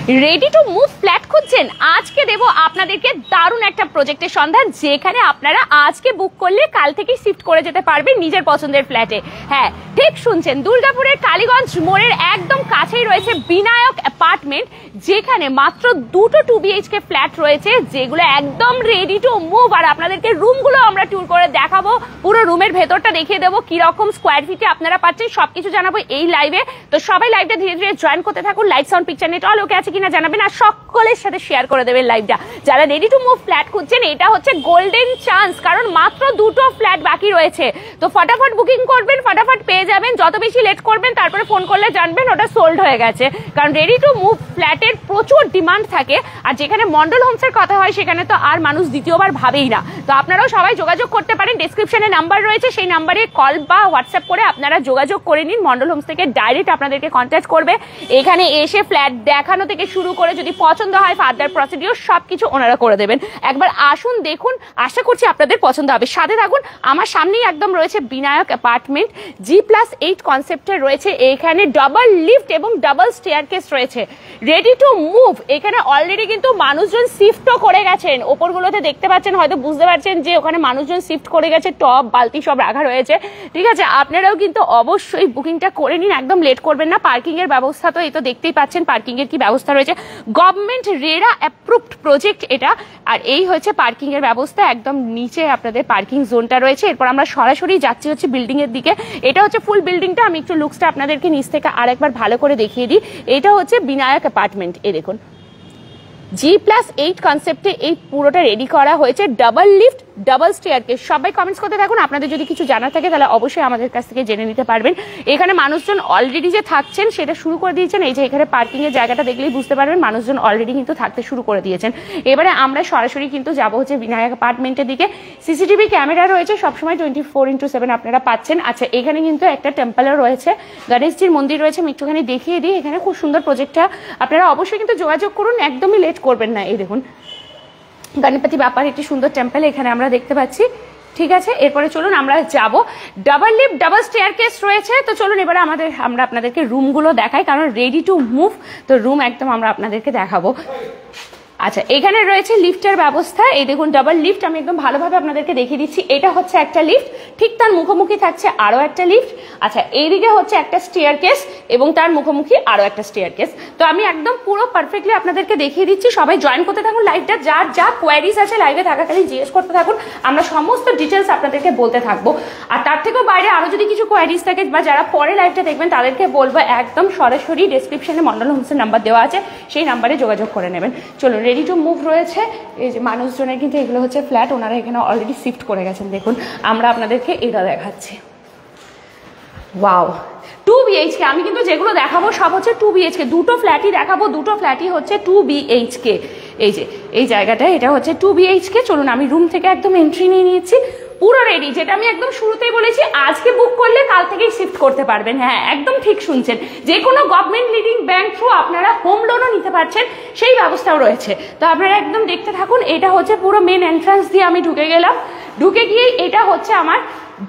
Ready to move flat খুঁজছেন? আজকে দেব আপনাদেরকে দারুণ একটা প্রজেক্টের সন্ধান, যেখানে আপনারা আজকে বুক করলে কাল থেকেই শিফট করে যেতে পারবেন নিজের পছন্দের ফ্ল্যাটে। হ্যাঁ, ঠিক শুনছেন, দুর্গাপুরের কালীগঞ্জ মোড়ের একদম কাছেই রয়েছে বিনায়ক অ্যাপার্টমেন্ট, যেখানে মাত্র দুটো 2 BHK ফ্ল্যাট রয়েছে, যেগুলো একদম রেডি টু মুভ। আর আপনাদেরকে রুমগুলো আমরা ট্যুর করে দেখাবো, পুরো রুমের ভেতরটা দেখিয়ে দেবো, কিরকম স্কোয়ার ফিটে আপনারা পাচ্ছেন সবকিছু জানাবো এই লাইভে। তো সবাই লাইভটা ধীরে ধীরে জয়েন করতে থাকুন। Live sound picture net all ওকে আছে কিনা জানাবেন, আর সকলের সাথে শেয়ার করে দেবেন লাইভটা। যারা রেডি টু মুভ ফ্ল্যাট খুঁজছেন, এটা হচ্ছে গোল্ডেন চান্স, কারণ মাত্র দুটো ফ্ল্যাট বাকি রয়েছে। তো ফটাফট বুকিং করবেন, ফটাফট পেয়ে যাবেন। যত বেশি লেট করবেন তারপরে ফোন করলে জানবেন ওটা সোল্ড হয়ে গেছে, কারণ রেডি টু মুভ ফ্ল্যাটের প্রচুর ডিমান্ড থাকে। আর যেখানে মন্ডল হোমসের কথা হয়, সেখানে তো আর মানুষ দ্বিতীয়বার ভাবেই না। তো আপনারাও সবাই যোগাযোগ করতে পারেন, ডেসক্রিপশনে নাম্বার রয়েছে, সেই নাম্বারে কল বা হোয়াটসঅ্যাপ করে আপনারা যোগাযোগ করে নিন। মন্ডল হোমস থেকে ডাইরেক্ট আপনাদেরকে কন্ট্যাক্ট করবে। এখানে এসে ফ্ল্যাট দেখানো থেকে শুরু করে যদি পছন্দ হয় ফার্দার প্রসিডিওর সবকিছু ওনারা করে দেবেন। একবার আসুন, দেখুন, আশা করছি আপনাদের পছন্দ হবে। সাথে থাকুন, আমার সামনেই একদম রয়েছে বিনায়ক অ্যাপার্টমেন্ট, G+8 কনসেপ্টের রয়েছে। এখানে ডাবল লিফট এবং ডাবল স্টেয়ারকেস রয়েছে, রেডি টু মুভ। এখানে অলরেডি কিন্তু মানুষজন শিফটও করে গেছেন, ওপরগুলোতে দেখতে পাচ্ছেন, হয়তো বুঝতে পারছেন যে ওখানে মানুষজন শিফট করে গেছে, টব বালতি সব রাখা রয়েছে। ঠিক আছে, আপনারাও কিন্তু অবশ্যই বুকিংটা করে নিন, একদম লেট করবেন না। পার্কিং এর ব্যবস্থা তো এই তো দেখতেই পাচ্ছেন, পার্কিং এর কি ব্যবস্থা রয়েছে। গভর্নমেন্ট রেরা অ্যাপ্রুভড প্রজেক্ট এটা। আর এই হচ্ছে পার্কিং এর ব্যবস্থা, একদম নিচে আপনাদের পার্কিং জোনটা রয়েছে। এরপর আমরা সরাসরি যাচ্ছি হচ্ছে বিল্ডিং এর দিকে। এটা হচ্ছে ফুল বিল্ডিংটা, আমি একটু লুকসটা আপনাদেরকে নিচ থেকে আরেকবার ভালো করে দেখিয়ে দিই। এটা হচ্ছে বিনায়ক অ্যাপার্টমেন্ট, এই দেখুন G+8 কনসেপ্টে এই পুরোটা রেডি করা হয়েছে, ডাবল লিফট ডাবল স্টেয়ারকেস। সবাই কমেন্টস করতে থাকুন, আপনাদের যদি কিছু জানার থাকে তাহলে অবশ্যই আমাদের কাছ থেকে জেনে নিতে পারবেন। এখানে মানুষজন অলরেডি যে থাকছেন সেটা শুরু করে দিয়েছেন। এই যে এখানে পার্কিং এর জায়গাটা দেখলেই বুঝতে পারবেন মানুষজন অলরেডি কিন্তু থাকতে শুরু করে দিয়েছেন। এবারে আমরা সরাসরি কিন্তু যাবো হচ্ছে বিনায়ক অ্যাপার্টমেন্টের দিকে। সিসিটিভি ক্যামেরা রয়েছে সবসময় 24x7 আপনারা পাচ্ছেন। আচ্ছা, এখানে কিন্তু একটা টেম্পলও রয়েছে, গণেশজির মন্দির রয়েছে, আমি একটুখানি দেখিয়ে দিই। এখানে খুব সুন্দর প্রজেক্টটা, আপনারা অবশ্যই কিন্তু যোগাযোগ করুন, একদমই লেট করবেন না। এই দেখুন গণপতি বাপ্পার একটি সুন্দর টেম্পল এখানে আমরা দেখতে পাচ্ছি। ঠিক আছে, এরপরে চলুন আমরা যাব। ডাবল লিফট ডাবল স্টেয়ারকেস রয়েছে। তো চলুন এবারে আমরা আপনাদেরকে রুমগুলো দেখাই, কারণ রেডি টু মুভ তো রুম একদম আমরা আপনাদেরকে দেখাবো। আচ্ছা, এখানে রয়েছে লিফটের ব্যবস্থা। এই দেখুন ডাবল লিফট, আমি একদম ভালোভাবে আপনাদেরকে দেখিয়ে দিচ্ছি। এটা হচ্ছে একটা লিফট, ঠিক তার মুখোমুখি থাকছে আরো একটা লিফট। আচ্ছা, এইদিকে হচ্ছে একটা স্টেয়ারকেস এবং তার মুখোমুখি আরো একটা স্টেয়ারকেস। তো আমি একদম পুরো পারফেক্টলি আপনাদেরকে দেখিয়ে দিচ্ছি। সবাই জয়েন করতে থাকুন লাইভটা, যার যা কোয়ারিজ আছে লাইভে থাকাকালীন জিজ্ঞেস করতে থাকুন, আমরা সমস্ত ডিটেলস আপনাদেরকে বলতে থাকবো। আর তার থেকেও বাইরে আরো যদি কিছু কোয়ারিজ থাকে বা যারা পরে লাইভটা দেখবেন তাদেরকে বলবো একদম সরাসরি ডেসক্রিপশনে মন্ডল হোমসের নাম্বার দেওয়া আছে, সেই নাম্বারে যোগাযোগ করে নেবেন। চলুন, রেডি টু মুভ রয়েছে। এই যে মানুষজনের কিন্তু এগুলো হচ্ছে ফ্ল্যাট, ওনারা এখানে অলরেডি শিফট করে গেছেন। দেখুন আমরা আপনাদেরকে এটা দেখাচ্ছি। Wow, 2 BHK। আমি কিন্তু যেগুলো দেখাবো সব হচ্ছে 2 BHK, দুটো ফ্ল্যাটই দেখাবো, দুটো ফ্ল্যাটই হচ্ছে 2 BHK। এই যে এই জায়গাটা, এটা হচ্ছে 2 BHK। চলুন আমি রুম থেকে একদম এন্ট্রি নিয়ে নিয়েছি, পুরো রেডি। যেটা আমি একদম শুরুতেই বলেছি, আজকে বুক করলে কাল থেকেই শিফট করতে পারবেন। হ্যাঁ, একদম ঠিক শুনছেন, যে কোনো গভর্নমেন্ট লিডিং ব্যাংক থ্রু আপনারা হোম লোনও নিতে পারছেন, সেই ব্যবস্থাও রয়েছে। তো আপনারা একদম দেখতে থাকুন। এটা হচ্ছে পুরো মেন এন্ট্রান্স দিয়ে আমি ঢুকে গেলাম। ঢুকে গিয়ে এটা হচ্ছে আমার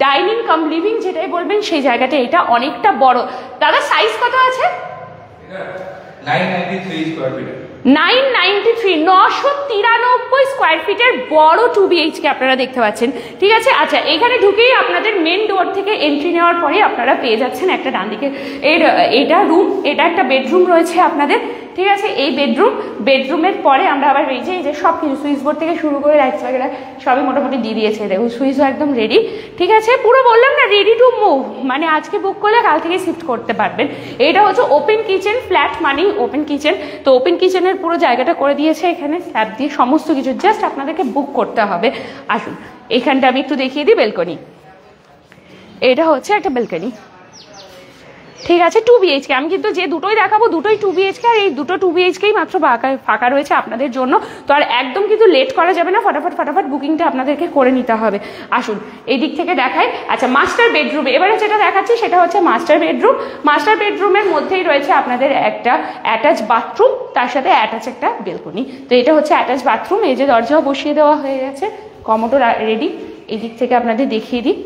ডাইনিং কাম লিভিং, যেটাই বলবেন সেই জায়গাটা। এটা অনেকটা বড়। দাদা সাইজ কত আছে? 993 স্কয়ার ফিট। 993 স্কোয়ার ফিটের বড় 2 BHK আপনারা দেখতে পাচ্ছেন। ঠিক আছে, আচ্ছা, এখানে ঢুকেই আপনাদের মেন ডোর থেকে এন্ট্রি নেওয়ার পরে আপনারা পেয়ে যাচ্ছেন একটা ডান দিকে এটা রুম, এটা একটা বেডরুম রয়েছে আপনাদের। ঠিক আছে, এই বেডরুমের পরে আমরা আবার এই যে সব কিছু সুইচ বোর্ড থেকে শুরু করে লাইটস वगैरह সবই মোটামুটি দিয়ে দিয়েছে। দেখুন সুইচও একদম রেডি। ঠিক আছে, পুরো বললাম না রেডি টু মুভ, মানে আজকে বুক করলে কাল থেকে শিফট করতে পারবেন। এটা হচ্ছে ওপেন কিচেন, ফ্ল্যাট মানেই ওপেন কিচেন। তো ওপেন কিচেনের পুরো জায়গাটা করে দিয়েছে এখানে স্ল্যাব দিয়ে, সমস্ত কিছু জাস্ট আপনাদেরকে বুক করতে হবে। আসুন এখানটা আমি একটু দেখিয়ে দিই, বেলকনি। এটা হচ্ছে একটা বেলকনি। ঠিক আছে, 2 BHK। আমি কিন্তু যে দুটোই দেখাবো দুটোই 2 BHK, আর এই দুটো 2 BHKই মাত্র ফাঁকা রয়েছে আপনাদের জন্য। তো আর একদম কিন্তু লেট করা যাবে না, ফটাফট বুকিংটা আপনাদেরকে করে নিতে হবে। আসুন এই দিক থেকে দেখাই। আচ্ছা, মাস্টার বেডরুম এবারে যেটা দেখাচ্ছি সেটা হচ্ছে মাস্টার বেডরুম। মাস্টার বেডরুমের মধ্যেই রয়েছে আপনাদের একটা অ্যাটাচ বাথরুম, তার সাথে অ্যাটাচ একটা বেলকনি। তো এটা হচ্ছে অ্যাটাচ বাথরুম। এই যে দরজাও বসিয়ে দেওয়া হয়ে গেছে, কমোডও রেডি। এই দিক থেকে আপনাদের দেখিয়ে দিই,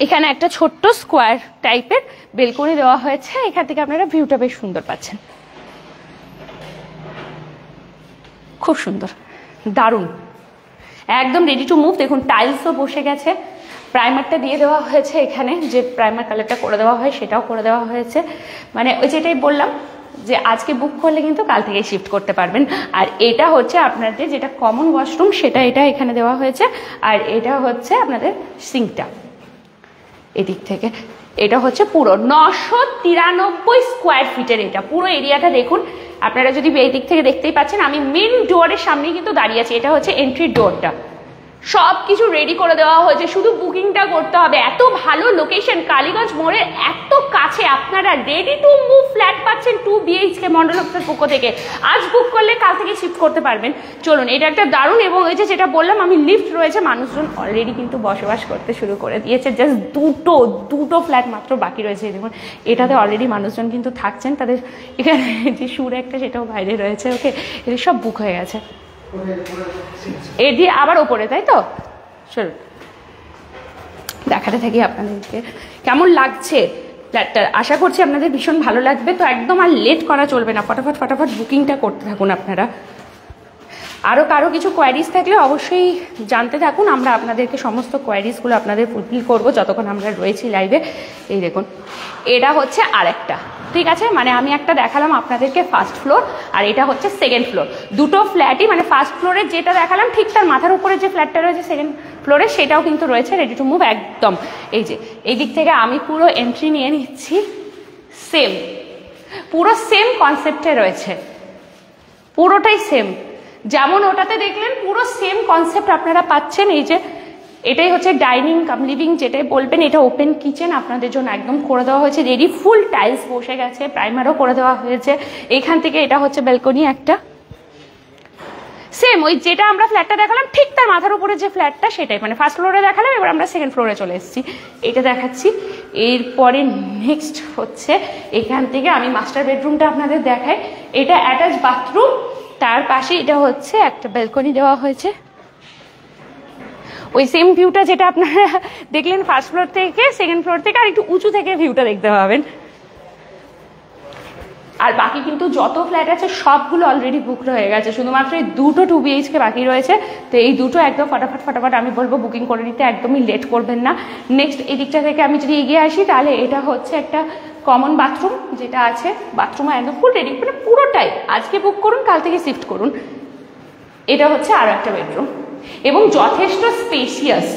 এখানে একটা ছোট্ট স্কোয়ার টাইপের বেলকনি দেওয়া হয়েছে। এখান থেকে আপনারা ভিউটা বেশ সুন্দর পাচ্ছেন। খুব সুন্দর, দারুণ, একদম রেডি টু মুভ। দেখুন টাইলসও বসে গেছে, প্রাইমারটা দিয়ে দেওয়া হয়েছে, এখানে যে প্রাইমার কালারটা করে দেওয়া হয় সেটাও করে দেওয়া হয়েছে। মানে ওই যেটাই বললাম যে আজকে বুক করলে কিন্তু কাল থেকে শিফট করতে পারবেন। আর এটা হচ্ছে আপনাদের যেটা কমন ওয়াশরুম সেটা এটা এখানে দেওয়া হয়েছে, আর এটা হচ্ছে আপনাদের সিঙ্কটা এদিক থেকে। এটা হচ্ছে পুরো 993 স্কোয়ার ফিটের, এটা পুরো এরিয়াটা দেখুন। আপনারা যদি এই দিক থেকে দেখতেই পাচ্ছেন, আমি মেন ডোরের সামনেই কিন্তু দাঁড়িয়ে আছি। এটা হচ্ছে এন্ট্রি ডোরটা, সব কিছু রেডি করে দেওয়া হয়েছে, শুধু বুকিংটা করতে হবে। এত ভালো লোকেশন, কালীগঞ্জ মোড়ের এত কাছে আপনারা রেডি টু মুভ ফ্ল্যাট পাচ্ছেন 2 BHK মন্ডল হোমসের পক্ষ থেকে। আজ বুক করলে কাল থেকে শিফট করতে পারবেন। চলুন, এটা একটা দারুণ। এবং এই যে যেটা বললাম আমি, লিফট রয়েছে, মানুষজন অলরেডি কিন্তু বসবাস করতে শুরু করে দিয়েছে। জাস্ট দুটো ফ্ল্যাট মাত্র বাকি রয়েছে। দেখুন এটাতে অলরেডি মানুষজন কিন্তু থাকছেন, তাদের এখানে যে সুর একটা সেটাও বাইরে রয়েছে। ওকে, এদের সব বুক হয়ে গেছে। এর দিয়ে আবার ওপরে, তাই তো? চলুন দেখাতে থাকি আপনাদেরকে কেমন লাগছে ফ্ল্যাটটা। আশা করছি আপনাদের ভীষণ ভালো লাগবে। তো একদম আর লেট করা চলবে না, ফটাফট বুকিংটা করতে থাকুন আপনারা। আরও কারো কিছু কোয়ারিজ থাকলে অবশ্যই জানতে থাকুন, আমরা আপনাদেরকে সমস্ত কোয়ারিজগুলো আপনাদের ফুলফিল করবো যতক্ষণ আমরা রয়েছি লাইভে। এই দেখুন এটা হচ্ছে আরেকটা, ঠিক আছে? মানে আমি একটা দেখালাম আপনাদেরকে ফার্স্ট ফ্লোর, আর এটা হচ্ছে সেকেন্ড ফ্লোর। দুটো ফ্ল্যাটই, মানে ফার্স্ট ফ্লোরে যেটা দেখালাম ঠিক তার মাথার উপরে যে ফ্ল্যাটটা রয়েছে সেকেন্ড ফ্লোরে, সেটাও কিন্তু রয়েছে রেডি টু মুভ একদম। এই যে এই দিক থেকে আমি পুরো এন্ট্রি নিয়ে নিচ্ছি, সেম পুরো সেম কনসেপ্টে রয়েছে, পুরোটাই সেম যেমন ওটাতে দেখলেন, পুরো সেম কনসেপ্ট আপনারা পাচ্ছেন। এই যে এটাই হচ্ছে ডাইনিং কাম লিভিং যেটাই বলবেন, এটা ওপেন কিচেন আপনাদের জন্য একদম করে দেওয়া হয়েছে রেডি, ফুল টাইলস বসে গেছে, প্রাইমারও করে দেওয়া হয়েছে। এখান থেকে এটা হচ্ছে ব্যালকনি একটা, সেম ওই যেটা আমরা ফ্ল্যাটটা দেখালাম ঠিক তার মাথার উপরে যে ফ্ল্যাটটা সেটাই, মানে ফার্স্ট ফ্লোরে দেখালাম, এবার আমরা সেকেন্ড ফ্লোরে চলে এসেছি, এটা দেখাচ্ছি। এরপরে নেক্সট হচ্ছে এখান থেকে আমি মাস্টার বেডরুমটা আপনাদের দেখাই। এটা অ্যাটাচ বাথরুম, তার পাশে এটা হচ্ছে একটা ব্যালকনি দেওয়া হয়েছে। ওই সেম ভিউটা যেটা আপনারা দেখলেন ফার্স্ট ফ্লোর থেকে, সেকেন্ড ফ্লোর থেকে আর একটু উঁচু থেকে ভিউটা দেখতে পাবেন। আর বাকি কিন্তু যত ফ্ল্যাট আছে সবগুলো অলরেডি বুকড হয়ে গেছে, শুধুমাত্র এই দুটো 2 BHK বাকি রয়েছে। তো এই দুটো একদম ফটাফট আমি বলবো বুকিং করে নিতে, একদমই লেট করবেন না। নেক্সট এই দিকটা থেকে আমি যদি এগিয়ে আসি, তাহলে এটা হচ্ছে একটা কমন বাথরুম যেটা আছে, বাথরুম একদম ফুল রেডি, মানে পুরোটাই আজকে বুক করুন কাল থেকে শিফট করুন। এটা হচ্ছে আরো একটা বেডরুম এবং যথেষ্ট স্পেশিয়াস,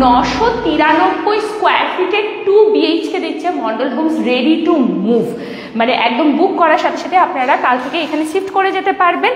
993 স্কোয়ার ফিটের 2 BHK দিচ্ছে Mondal homes ready to move. মানে একদম বুক করার সাথে সাথে আপনারা কাল থেকে এখানে শিফট করে যেতে পারবেন।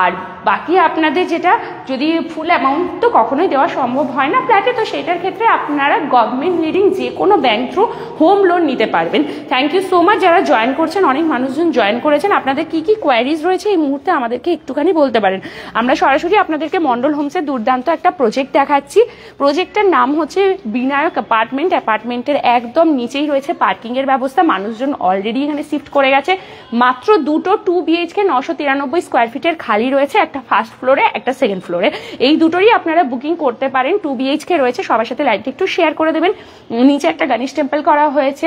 আর বাকি আপনাদের যেটা, যদি ফুল অ্যামাউন্ট তো কখনোই দেওয়া সম্ভব হয় না ফ্ল্যাটে, তো সেটার ক্ষেত্রে আপনারা গভর্নমেন্ট লিডিং যে কোনো ব্যাংক থ্রু হোম লোন নিতে পারবেন। থ্যাংক ইউ সো মাচ যারা জয়েন করছেন, অনেক মানুষজন জয়েন করেছেন। আপনাদের কি কি কোয়ারিজ রয়েছে এই মুহূর্তে আমাদেরকে একটুখানি বলতে পারেন। আমরা সরাসরি আপনাদেরকে মন্ডল হোমসের দুর্দান্ত একটা প্রজেক্ট দেখাচ্ছি। প্রজেক্টের নাম হচ্ছে বিনায়ক অ্যাপার্টমেন্ট। অ্যাপার্টমেন্টের একদম নিচেই রয়েছে পার্কিংয়ের ব্যবস্থা, মানুষজন অলরেডি এখানে শিফট করে গেছে। মাত্র দুটো 2 BHK 993 স্কোয়ার ফিটের খালি রয়েছে, একটা ফার্স্ট ফ্লোরে একটা সেকেন্ড ফ্লোরে। এই দুটোরই আপনারা বুকিং করতে পারেন। 2 BHK রয়েছে, সবার সাথে লাইভটা একটু শেয়ার করে দেবেন। নিচে একটা গণেশ টেম্পল করা হয়েছে,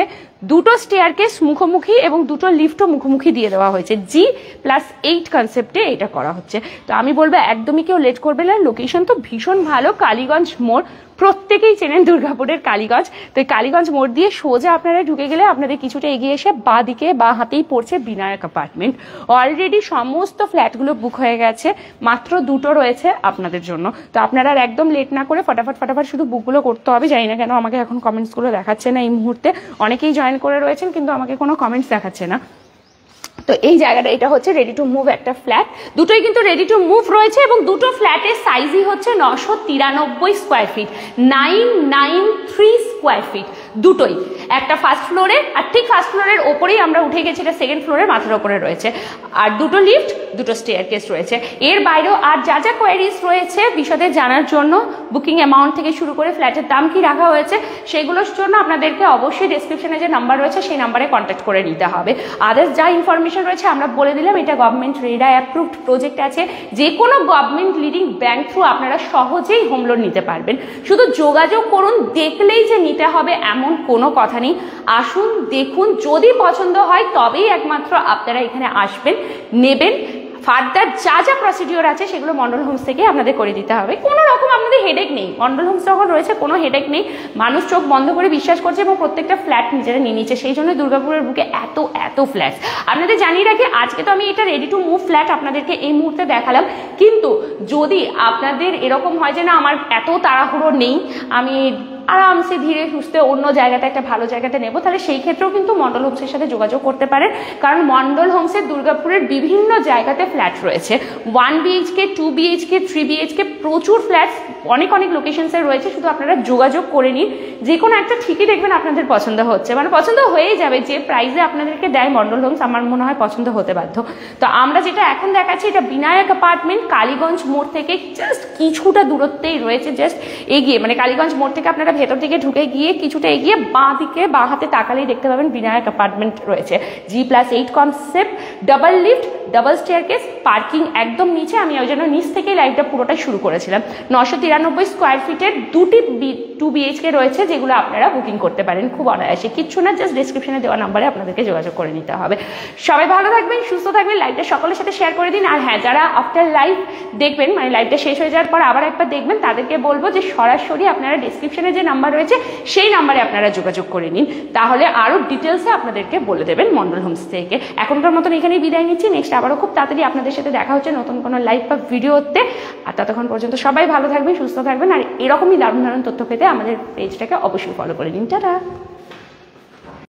দুটো স্টেয়ারকেস মুখোমুখি এবং দুটো লিফটও মুখোমুখি দিয়ে দেওয়া হয়েছে। G+8 কনসেপ্টে এটা করা হচ্ছে। তো আমি বলবো একদমই কেউ লেট করবে না। লোকেশন তো ভীষণ ভালো, কালীগঞ্জ মোড়, প্রত্যেকেই চেনেন দুর্গাপুরের কালীগঞ্জ। তো কালীগঞ্জ মোড় দিয়ে সোজা আপনারা ঢুকে গেলে আপনাদের কিছুটা এগিয়ে এসে বাঁ দিকে বা হাতেই পড়ছে বিনায়ক অ্যাপার্টমেন্ট। অলরেডি সমস্ত ফ্ল্যাটগুলো বুক হয়ে গেছে, মাত্র দুটো রয়েছে আপনাদের জন্য। তো আপনারা আর একদম লেট না করে ফটাফট শুধু বুকগুলো করতে হবে। জানি না কেন আমাকে এখন কমেন্টসগুলো দেখাচ্ছে না এই মুহূর্তে, অনেকেই জয়েন করে রয়েছেন কিন্তু আমাকে কোনো কমেন্টস দেখাচ্ছে না। তো এই জায়গাটা, এটা হচ্ছে রেডি টু মুভ একটা ফ্ল্যাট, দুটোই কিন্তু রেডি টু মুভ রয়েছে এবং দুটো ফ্ল্যাটের সাইজই হচ্ছে 993 স্কোয়ার ফিট, 993 স্কোয়ার ফিট দুটোই। একটা ফার্স্ট ফ্লোরে, আর ঠিক ফার্স্ট ফ্লোরের ওপরেই আমরা উঠে গেছি, এটা সেকেন্ড ফ্লোরের মাথার ওপরে রয়েছে। আর দুটো লিফট, দুটো স্টেয়ারকেস রয়েছে। এর বাইরেও আর যা যা কোয়ারিজ রয়েছে বিশদে জানার জন্য, বুকিং অ্যামাউন্ট থেকে শুরু করে ফ্ল্যাটের দাম কি রাখা হয়েছে সেগুলোর জন্য আপনাদেরকে অবশ্যই ডেসক্রিপশনে যে নাম্বার রয়েছে সেই নাম্বারে কন্ট্যাক্ট করে নিতে হবে। আদার্স যা ইনফরমেশন রয়েছে আমরা বলে দিলাম। এটা গভর্নমেন্ট রেডা অ্যাপ্রুভড প্রজেক্ট আছে, যে কোনো গভর্নমেন্ট লিডিং ব্যাংক থ্রু আপনারা সহজেই হোম লোন নিতে পারবেন। শুধু যোগাযোগ করুন, দেখলেই যে নিতে হবে এমন কোনো কথা নেই। আসুন, দেখুন, যদি পছন্দ হয় তবেই একমাত্র আপনারা এখানে আসবেন, নেবেন। ফার্দার যা যা প্রসিডিওর আছে সেগুলো মন্ডল হোমস থেকে আপনাদের করে দিতে হবে। কোনো রকম আপনাদের হেডেক নেই, মন্ডল হোমস যখন রয়েছে কোনো হেডেক নেই, মানুষ চোখ বন্ধ করে বিশ্বাস করছে এবং প্রত্যেকটা ফ্ল্যাট নিজেরা নিয়ে নিচ্ছে। সেই জন্য দুর্গাপুরের বুকে এত এত ফ্ল্যাটস। আপনাদের জানিয়ে রাখি, আজকে তো আমি এটা রেডি টু মুভ ফ্ল্যাট আপনাদেরকে এই মুহূর্তে দেখালাম, কিন্তু যদি আপনাদের এরকম হয় যে না আমার এত তাড়াহুড়ো নেই, আমি আরামসে ধীরে সুস্থে অন্য জায়গাতে একটা ভালো জায়গাতে নেব, তাহলে সেই ক্ষেত্রেও কিন্তু মন্ডল হোমসের সাথে যোগাযোগ করতে পারেন। কারণ মন্ডল হোমসের দুর্গাপুরের বিভিন্ন জায়গাতে ফ্ল্যাট রয়েছে, 1 BHK 2 BHK 3 BHK প্রচুর ফ্ল্যাট অনেক অনেক লোকেশনসে রয়েছে। শুধু আপনারা যোগাযোগ করে নিন, যে কোনো একটা ঠিকই দেখবেন আপনাদের পছন্দ হচ্ছে, মানে পছন্দ হয়েই যাবে। যে প্রাইসে আপনাদেরকে দেয় মন্ডল হোমস আমার মনে হয় পছন্দ হতে বাধ্য। তো আমরা যেটা এখন দেখাচ্ছি এটা বিনায়ক অ্যাপার্টমেন্ট, কালীগঞ্জ মোড় থেকে জাস্ট কিছুটা দূরত্বেই রয়েছে, জাস্ট এগিয়ে, মানে কালীগঞ্জ মোড় থেকে আপনারা ভেতর দিকে ঢুকে গিয়ে কিছুটা এগিয়ে বাঁ হাতে তাকালেই দেখতে পাবেন বিনায়ক অ্যাপার্টমেন্ট রয়েছে। G+8 concept, double lift, double staircase, parking একদম নিচে। আমি ওই জন্য নিচ থেকেই লাইভটা পুরোটা শুরু করেছিলাম। 993 স্কোয়ার ফিটের 2টি 2 BHK রয়েছে, যেগুলো আপনারা বুকিং করতে পারেন খুব অনায়াসে, কিচ্ছু না, জাস্ট ডিসক্রিপশনে দেওয়া নাম্বারে আপনাদেরকে যোগাযোগ করে নিতে হবে। সবাই ভালো থাকবেন, সুস্থ থাকবেন, লাইভটা সকলের সাথে শেয়ার করে দিন। আর হ্যাঁ, যারা আফটার লাইভ দেখবেন, মানে লাইভটা শেষ হয়ে যাওয়ার পর আবার একবার দেখবেন, তাদেরকে বলবো যে সরাসরি আপনারা ডিসক্রিপশনে যে নাম্বার রয়েছে সেই নাম্বারে আপনারা যোগাযোগ করে নিন, তাহলে আরো ডিটেলসে আপনাদেরকে বলে দেবেন মন্ডল হোমস থেকে। এখনকার মতন এখানেই বিদায় নিচ্ছি, নেক্সট আবারও খুব তাড়াতাড়ি আপনাদের সাথে দেখা হচ্ছে নতুন কোনো লাইভ বা ভিডিওতে। আর ততক্ষণ পর্যন্ত সবাই ভালো থাকবেন, সুস্থ থাকবেন, আর এরকমই দারুণ দারুণ তথ্য পেতে আমাদের পেজটাকে অবশ্যই ফলো করে নিন। টাটা।